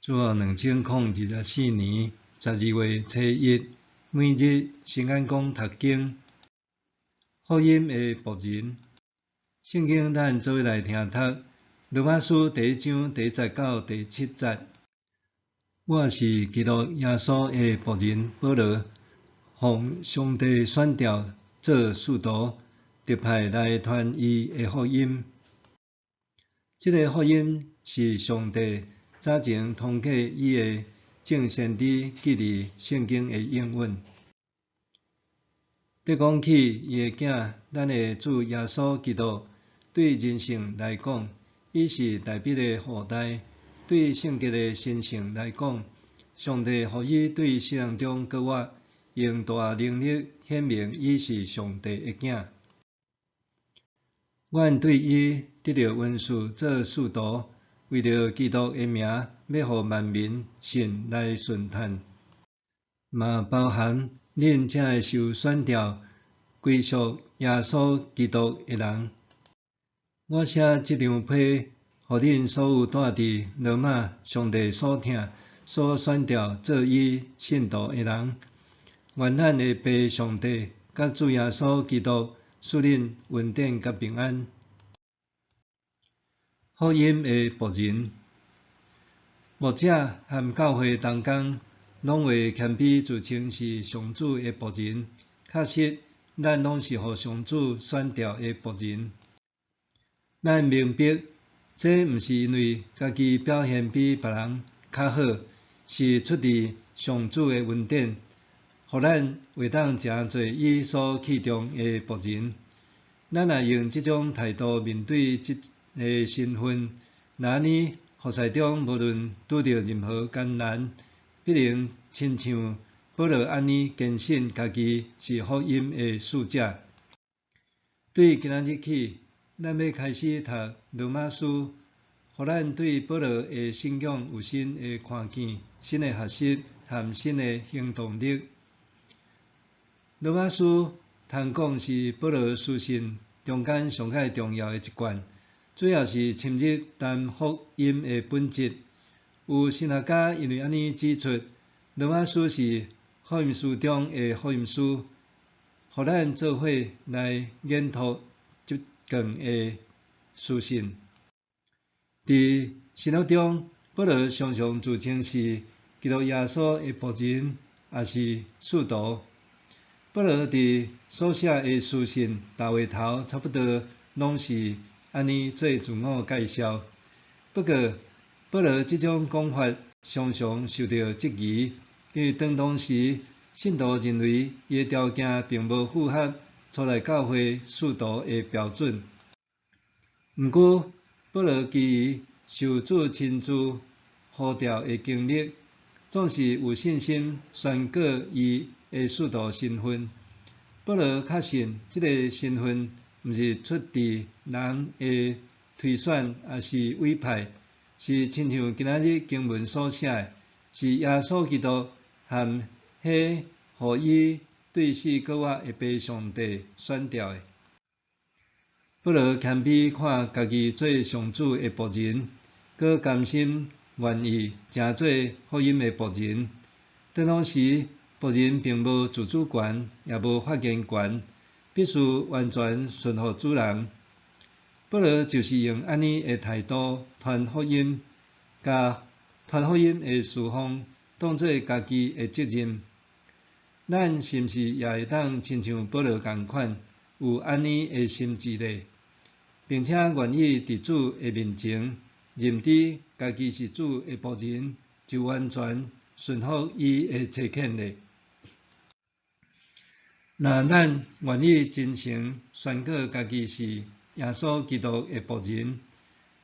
自2024年12月初1，每日新眼光读经，福音的仆人。圣经咱做伙来听读，罗马书第1章第10到第7节。我是基督耶稣的仆人保罗，奉上帝选召做使徒，特派来传伊的福音。这个福音是上帝早前通过伊的众先知记伫圣经的应允。得讲起伊的囝，咱的主耶稣基督，对人性来讲，伊是大笔的后代；对圣洁的神性来讲，上帝予伊对世人中各活，用大能力显明伊是上帝的囝。阮对伊得到恩赐做使徒，为着基督的名，要互万民信来顺叹，嘛包含恁这会受选召归属耶稣基督的人。我写这张批，互恁所有住伫罗马上帝所疼、所选召做伊信徒的人，愿咱的父上帝甲主耶稣基督赐恁恩典甲平安。福音的仆人，牧者和教会同工，拢会谦卑自称是上主的仆人。确实，咱拢是互上主选召的仆人。咱明白，这毋是因为家己表现比别人较好，是出自上主的恩典，互咱会当诚做伊所器重的仆人。咱若用这种态度面对这个身份，那呢，服侍中无论拄着任何艰难，必能亲像保罗安尼坚信家己是福音的使者。对今仔日起，咱要开始读罗马书，互咱对保罗的信仰有新的看见、新的学习和新的行动力。罗马书通讲是保罗书信中间上较重要的一卷，主要是深入谈福音的本质。有神学家因为安尼指出，罗马书是福音书中的福音书，互咱做伙来研读这卷的书信。伫神学中，保罗常常自称是基督耶稣的仆人，也是使徒。保罗伫所写的书信大话头差不多拢是安尼做自我介绍。不过，保罗这种讲法常常受到质疑，因为当时信徒认为伊的条件并无符合初来教会使徒的标准。毋过，保罗基于受主亲自呼召的经历，总是有信心宣告伊的使徒身份。保罗确信这个身份毋是出自人的推选，也是委派，是亲像今仔日经文所写的，是耶稣基督和迄予伊对死搁活的父上帝选召的。保罗谦卑看家己做上主的仆人，佮甘心愿意诚做福音的仆人。当时，仆人并无自主权，也无发言权，必须完全顺服主人。保罗就是用安尼的态度传福音，甲传福音的事奉当作家己的责任。咱是毋是也会当亲像保罗共款，有安尼的心志呢？并且愿意伫主的面前，认知家己是主的仆人，就完全顺服伊的差遣呢？若咱愿意真诚宣告家己是耶稣基督的仆人，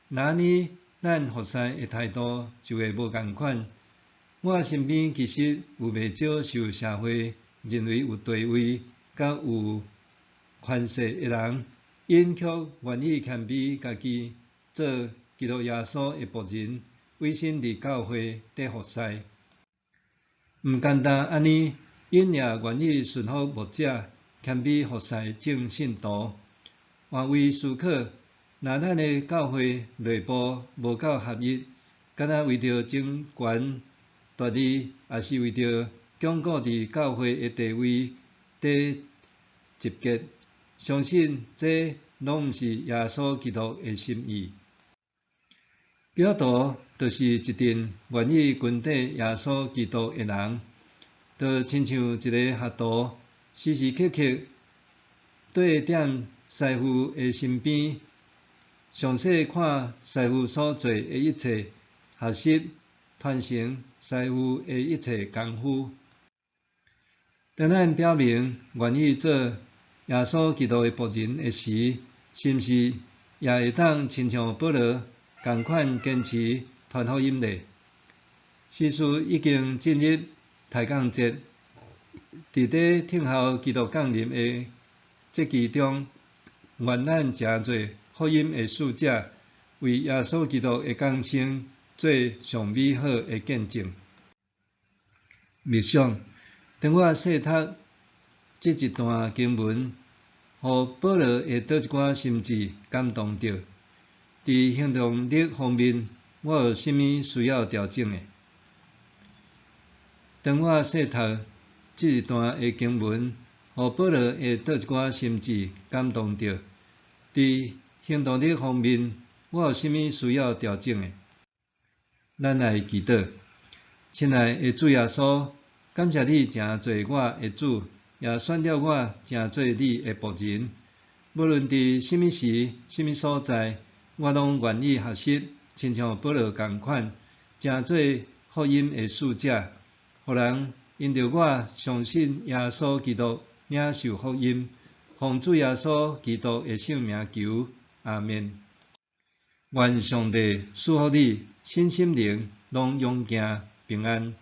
那呢，咱服侍的态度就会无共款。我身边其实有袂少受社会认为有地位、甲有权势的人，因却愿意谦卑家己，做基督耶稣的仆人，委身伫教会底服侍。毋简单安尼，因也愿意顺服牧者，谦卑服侍众信徒。换位思考，若咱的教会内部无够合一，敢若为着争权夺利，也是为着巩固伫教会的地位伫集结。相信这拢毋是耶稣基督的心意。基督徒就是一群愿意跟随耶稣基督的人，就亲像一个学徒，时时刻刻跟踮师傅的身边，详细看师傅所做的一切，学习传承师傅的一切功夫。当咱表明愿意做耶稣基督的仆人的时，是毋是也会当亲像保罗同款坚持传福音呢？时事已经进入太降节，伫咧听候基督降临的节期中，愿咱诚侪福音的使者，为耶稣基督的降生做上美好的见证。默想，当我细读这一段经文，互保罗的倒一寡心志感动着。伫行动力方面，我有甚物需要调整的？当我细读这一段的经文，互保罗的倒一寡心志感动着。伫行动力方面，我有甚物需要调整的？咱来祈祷，亲爱的主耶稣，感谢你诚做我的主，也选了我诚做你的仆人。无论伫甚物时、甚物所在，我拢愿意学习，亲像保罗同款，诚做福音的使者，互人因着我相信耶稣基督，领受福音。奉主耶稣基督的圣名求，阿们。愿上帝赐福你身心灵拢勇健平安。